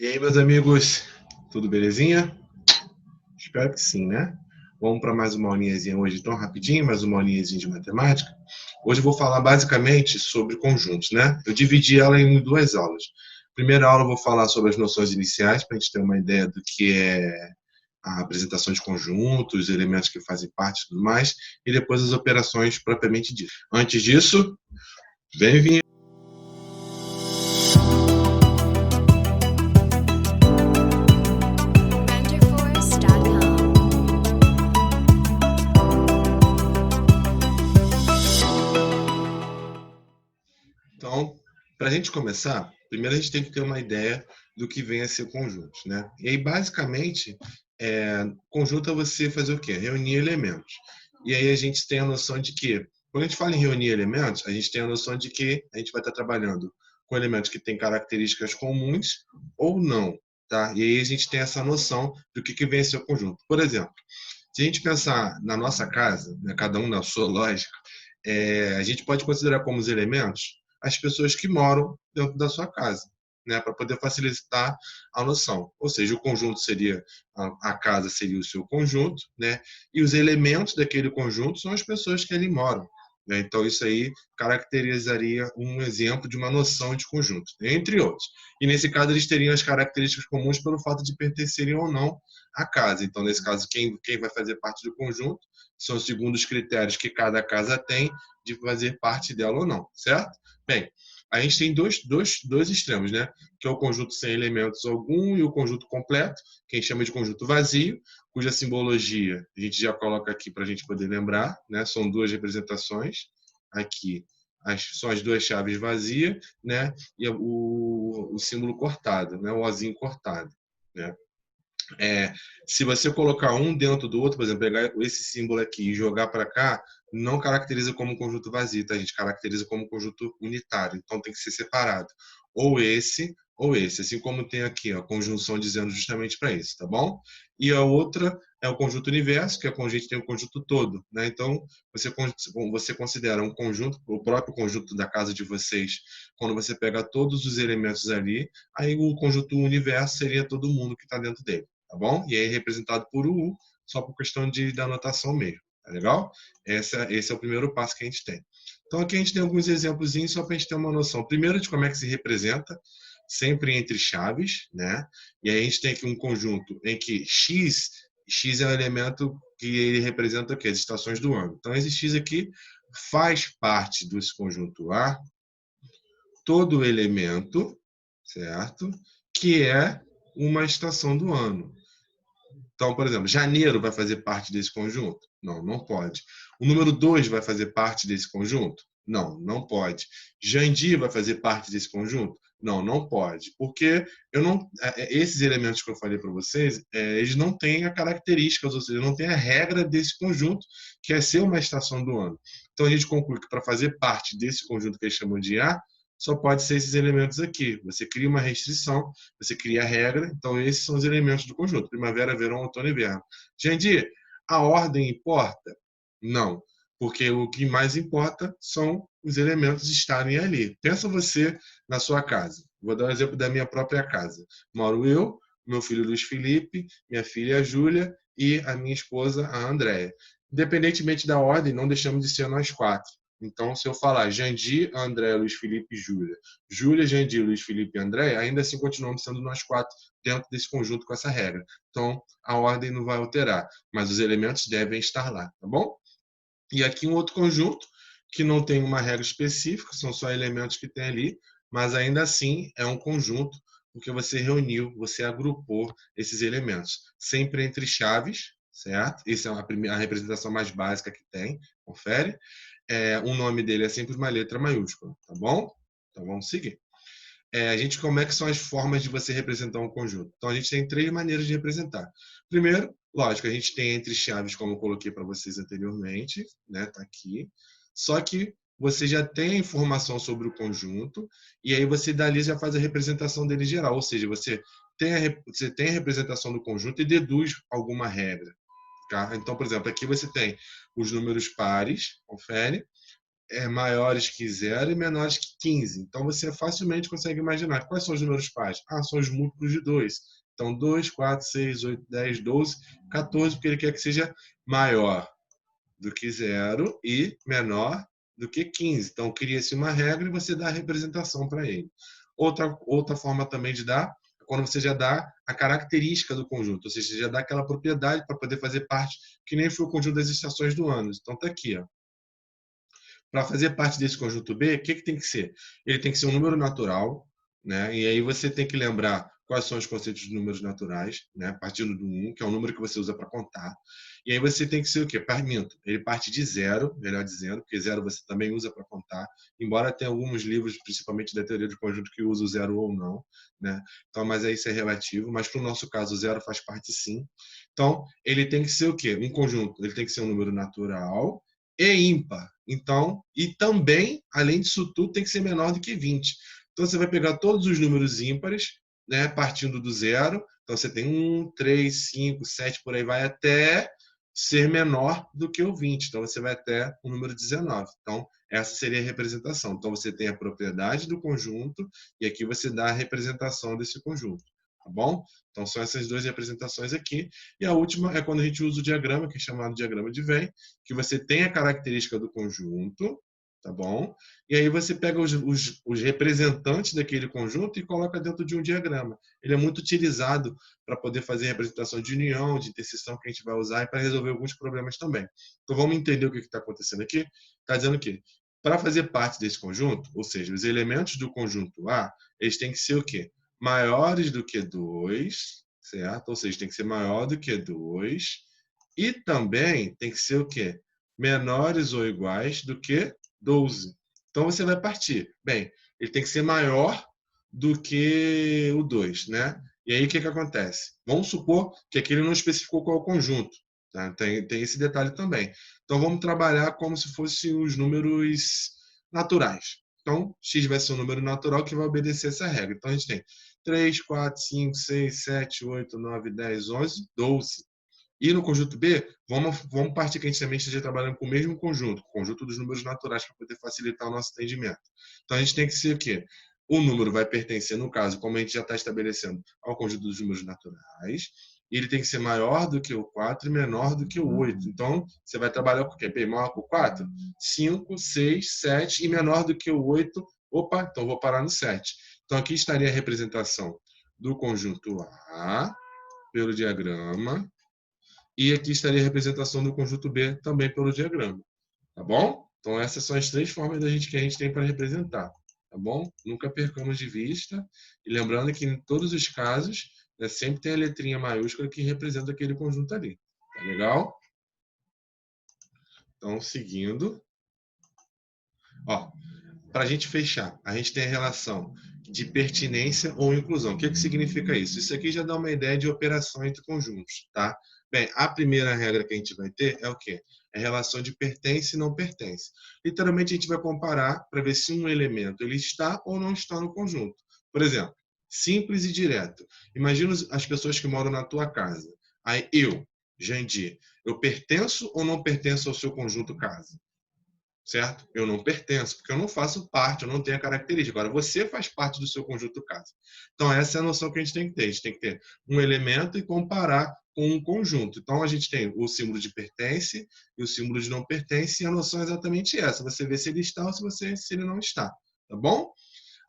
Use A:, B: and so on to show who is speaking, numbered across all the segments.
A: E aí, meus amigos, tudo belezinha? Espero que sim, né? Vamos para mais uma aulinhazinha hoje, tão rapidinho, mais uma aulinhazinha de matemática. Hoje eu vou falar basicamente sobre conjuntos, né? Eu dividi ela em duas aulas. Primeira aula eu vou falar sobre as noções iniciais, para a gente ter uma ideia do que é a apresentação de conjuntos, os elementos que fazem parte e tudo mais, e depois as operações propriamente ditas. Antes disso, bem-vindo.
B: RenderForce.com.
A: Então, para a gente começar, primeiro a gente tem que ter uma ideia do que vem a ser conjuntos, né? E aí, basicamente, conjunto é você fazer o quê? Reunir elementos. E aí a gente tem a noção de que, quando a gente fala em reunir elementos, a gente tem a noção de que a gente vai estar trabalhando com elementos que têm características comuns ou não, tá? E aí a gente tem essa noção do que vem a ser o conjunto. Por exemplo, se a gente pensar na nossa casa, né, cada um na sua lógica, a gente pode considerar como os elementos as pessoas que moram dentro da sua casa, né, para poder facilitar a noção. Ou seja, o conjunto seria a casa seria o seu conjunto, né, e os elementos daquele conjunto são as pessoas que ali moram. Né? Então isso aí caracterizaria um exemplo de uma noção de conjunto, entre outros. E nesse caso eles teriam as características comuns pelo fato de pertencerem ou não à casa. Então nesse caso quem vai fazer parte do conjunto são segundo os critérios que cada casa tem de fazer parte dela ou não, certo? Bem, a gente tem dois extremos, né? Que é o conjunto sem elementos algum e o conjunto completo, que a gente chama de conjunto vazio, cuja simbologia a gente já coloca aqui para a gente poder lembrar, né? São duas representações aqui. São as duas chaves vazias, né? E o símbolo cortado, né? O ozinho cortado, né? É, se você colocar um dentro do outro, por exemplo, pegar esse símbolo aqui e jogar para cá, não caracteriza como um conjunto vazio, tá? A gente caracteriza como um conjunto unitário, então tem que ser separado. Ou esse, assim como tem aqui a conjunção dizendo justamente para isso, tá bom? E a outra é o conjunto universo, que é quando a gente tem o conjunto todo, né? Então, você considera um conjunto, o próprio conjunto da casa de vocês, quando você pega todos os elementos ali, aí o conjunto universo seria todo mundo que está dentro dele, tá bom? E aí representado por U, só por questão da anotação mesmo, tá legal? Esse é o primeiro passo que a gente tem. Então aqui a gente tem alguns exemplos só para a gente ter uma noção. Primeiro de como é que se representa, sempre entre chaves, né? E aí a gente tem aqui um conjunto em que X é um elemento que ele representa o quê? As estações do ano. Então esse X aqui faz parte desse conjunto A, todo elemento, certo? Que é uma estação do ano. Então, por exemplo, janeiro vai fazer parte desse conjunto? Não, não pode. O número 2 vai fazer parte desse conjunto? Não, não pode. Jandi vai fazer parte desse conjunto? Não, não pode. Porque eu não, esses elementos que eu falei para vocês, eles não têm a característica, ou seja, não têm a regra desse conjunto, que é ser uma estação do ano. Então a gente conclui que para fazer parte desse conjunto que eles chamam de A, só pode ser esses elementos aqui. Você cria uma restrição, você cria a regra, então esses são os elementos do conjunto: primavera, verão, outono e inverno. Gente, a ordem importa? Não, porque o que mais importa são os elementos estarem ali. Pensa você na sua casa. Vou dar um exemplo da minha própria casa. Moro eu, meu filho Luiz Felipe, minha filha Júlia e a minha esposa, a Andréia. Independentemente da ordem, não deixamos de ser nós quatro. Então, se eu falar Jandir, André, Luiz Felipe e Júlia, Júlia, Jandir, Luiz Felipe e André, ainda assim continuamos sendo nós quatro dentro desse conjunto com essa regra. Então, a ordem não vai alterar, mas os elementos devem estar lá, tá bom? E aqui um outro conjunto que não tem uma regra específica, são só elementos que tem ali, mas ainda assim é um conjunto porque você reuniu, você agrupou esses elementos, sempre entre chaves, certo? Essa é a representação mais básica que tem, confere. O nome dele é sempre uma letra maiúscula, tá bom? Então vamos seguir. Como é que são as formas de você representar um conjunto? Então a gente tem três maneiras de representar. Primeiro, lógico, a gente tem entre chaves, como eu coloquei para vocês anteriormente, né? Tá aqui. Só que você já tem a informação sobre o conjunto e aí você dali já faz a representação dele geral, ou seja, você tem a representação do conjunto e deduz alguma regra. Tá? Então, por exemplo, aqui você tem os números pares, confere, maiores que 0 e menores que 15. Então, você facilmente consegue imaginar quais são os números pares. São os múltiplos de 2. Então, 2, 4, 6, 8, 10, 12, 14, porque ele quer que seja maior do que 0 e menor do que 15. Então, cria-se uma regra e você dá a representação para ele. Outra forma também de dar é quando você já dá a característica do conjunto, ou seja, você já dá aquela propriedade para poder fazer parte, que nem foi o conjunto das estações do ano. Então, está aqui, ó. Para fazer parte desse conjunto B, o que, que tem que ser? Ele tem que ser um número natural, né? E aí você tem que lembrar quais são os conceitos de números naturais, né? Partindo do 1, que é o número que você usa para contar. E aí você tem que ser o quê? Minto. Ele parte de 0, melhor dizendo, porque 0 você também usa para contar, embora tenha alguns livros, principalmente da teoria do conjunto, que usa o 0 ou não, né? Então, mas aí isso é relativo, mas para o nosso caso o 0 faz parte sim. Então, ele tem que ser o quê? Um conjunto, ele tem que ser um número natural e ímpar. Então, e também, além disso tudo, tem que ser menor do que 20. Então, você vai pegar todos os números ímpares, né, partindo do 0. Então, você tem 1, 3, 5, 7, por aí vai até ser menor do que o 20. Então, você vai até o número 19. Então, essa seria a representação. Então, você tem a propriedade do conjunto e aqui você dá a representação desse conjunto. Tá bom? Então, são essas duas representações aqui. E a última é quando a gente usa o diagrama, que é chamado diagrama de Venn, que você tem a característica do conjunto, tá bom? E aí você pega os representantes daquele conjunto e coloca dentro de um diagrama. Ele é muito utilizado para poder fazer representação de união, de interseção que a gente vai usar e para resolver alguns problemas também. Então vamos entender o que está acontecendo aqui. Está dizendo que para fazer parte desse conjunto, ou seja, os elementos do conjunto A, eles têm que ser o quê? Maiores do que 2, certo? Ou seja, tem que ser maior do que 2. E também tem que ser o quê? Menores ou iguais do que 12. Então você vai partir. Bem, ele tem que ser maior do que o 2, né? E aí o que, que acontece? Vamos supor que aqui ele não especificou qual é o conjunto. Tá? Tem esse detalhe também. Então vamos trabalhar como se fossem os números naturais. Então, x vai ser um número natural que vai obedecer essa regra. Então a gente tem 3, 4, 5, 6, 7, 8, 9, 10, 11, 12. E no conjunto B, vamos partir que a gente também esteja trabalhando com o mesmo conjunto, o conjunto dos números naturais, para poder facilitar o nosso entendimento. Então, a gente tem que ser o quê? O número vai pertencer, no caso, como a gente já está estabelecendo, ao conjunto dos números naturais, e ele tem que ser maior do que o 4 e menor do que o 8. Então, você vai trabalhar com o quê? Bem, maior que o 4? 5, 6, 7 e menor do que o 8. Opa, então vou parar no 7. Então, aqui estaria a representação do conjunto A pelo diagrama, e aqui estaria a representação do conjunto B também pelo diagrama. Tá bom? Então, essas são as três formas que a gente tem para representar. Tá bom? Nunca percamos de vista. E lembrando que em todos os casos, né, sempre tem a letrinha maiúscula que representa aquele conjunto ali. Tá legal? Então, seguindo. Ó, para a gente fechar, a gente tem a relação de pertinência ou inclusão. O que, que significa isso? Isso aqui já dá uma ideia de operação entre conjuntos, tá? Bem, a primeira regra que a gente vai ter é o quê? É a relação de pertence e não pertence. Literalmente, a gente vai comparar para ver se um elemento ele está ou não está no conjunto. Por exemplo, simples e direto. Imagina as pessoas que moram na tua casa. Aí eu, Jandir, eu pertenço ou não pertenço ao seu conjunto casa? Certo? Eu não pertenço, porque eu não faço parte, eu não tenho a característica. Agora, você faz parte do seu conjunto casa. Então, essa é a noção que a gente tem que ter. A gente tem que ter um elemento e comparar com um conjunto. Então, a gente tem o símbolo de pertence e o símbolo de não pertence, e a noção é exatamente essa. Você vê se ele está ou se ele não está. Tá bom?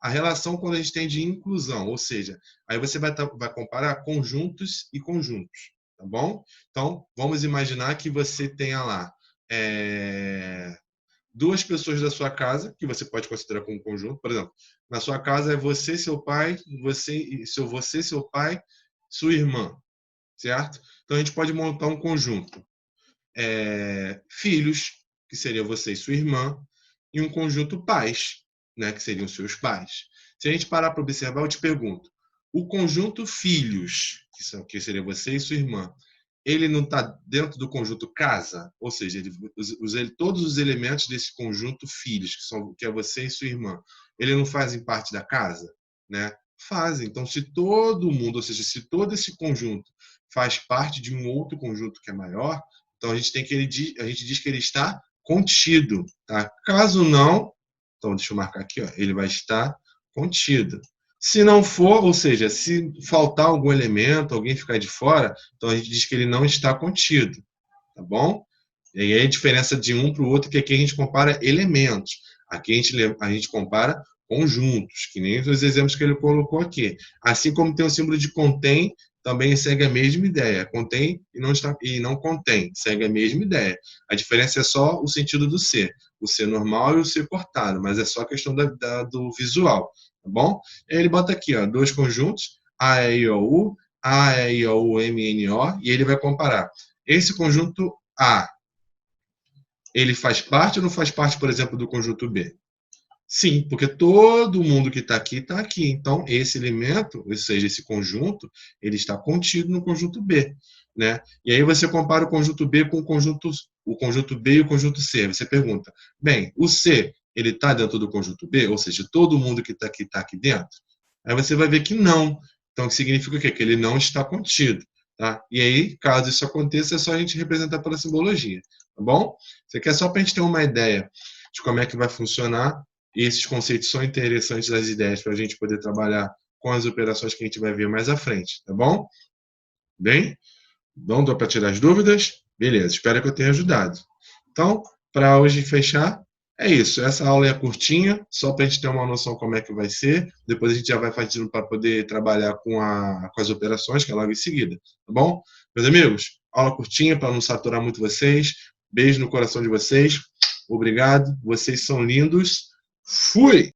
A: A relação quando a gente tem de inclusão, ou seja, aí você vai comparar conjuntos e conjuntos. Tá bom? Então, vamos imaginar que você tenha lá duas pessoas da sua casa, que você pode considerar como conjunto, por exemplo, na sua casa é você, seu pai, seu pai, sua irmã, certo? Então a gente pode montar um conjunto. Filhos, que seria você e sua irmã, e um conjunto pais, né, que seriam seus pais. Se a gente parar para observar, eu te pergunto, o conjunto filhos, que seria você e sua irmã, ele não está dentro do conjunto casa, ou seja, todos os elementos desse conjunto filhos, que é você e sua irmã, ele não fazem parte da casa, né? Fazem. Então, se todo mundo, ou seja, se todo esse conjunto faz parte de um outro conjunto que é maior, então a gente diz que ele está contido, tá? Caso não, então deixa eu marcar aqui, ó, ele vai estar contido. Se não for, ou seja, se faltar algum elemento, alguém ficar de fora, então a gente diz que ele não está contido, tá bom? E aí a diferença de um para o outro é que aqui a gente compara elementos. Aqui a gente compara conjuntos, que nem os exemplos que ele colocou aqui. Assim como tem o símbolo de contém, também segue a mesma ideia. Contém e não contém, segue a mesma ideia. A diferença é só o sentido do ser. O ser normal e o ser cortado, mas é só a questão do visual, tá bom? E aí ele bota aqui, ó, dois conjuntos, A, E, I, O, U, A, E, I, O, U, M, N, O, e ele vai comparar. Esse conjunto A, ele faz parte ou não faz parte, por exemplo, do conjunto B? Sim, porque todo mundo que está aqui está aqui. Então, esse elemento, ou seja, esse conjunto, ele está contido no conjunto B, né? E aí você compara o conjunto B com o conjunto B e o conjunto C. Você pergunta, bem, o C, ele está dentro do conjunto B? Ou seja, todo mundo que está aqui dentro? Aí você vai ver que não. Então, o que significa o quê? Que ele não está contido, tá? E aí, caso isso aconteça, é só a gente representar pela simbologia, tá bom? Isso aqui é só para a gente ter uma ideia de como é que vai funcionar. E esses conceitos são interessantes das ideias para a gente poder trabalhar com as operações que a gente vai ver mais à frente, tá bom? Bem, não dá para tirar as dúvidas? Beleza, espero que eu tenha ajudado. Então, para hoje fechar, é isso. Essa aula é curtinha, só para a gente ter uma noção como é que vai ser. Depois a gente já vai fazendo para poder trabalhar com as operações, que é logo em seguida, tá bom? Meus amigos, aula curtinha para não saturar muito vocês. Beijo no coração de vocês. Obrigado, vocês são lindos. Fui!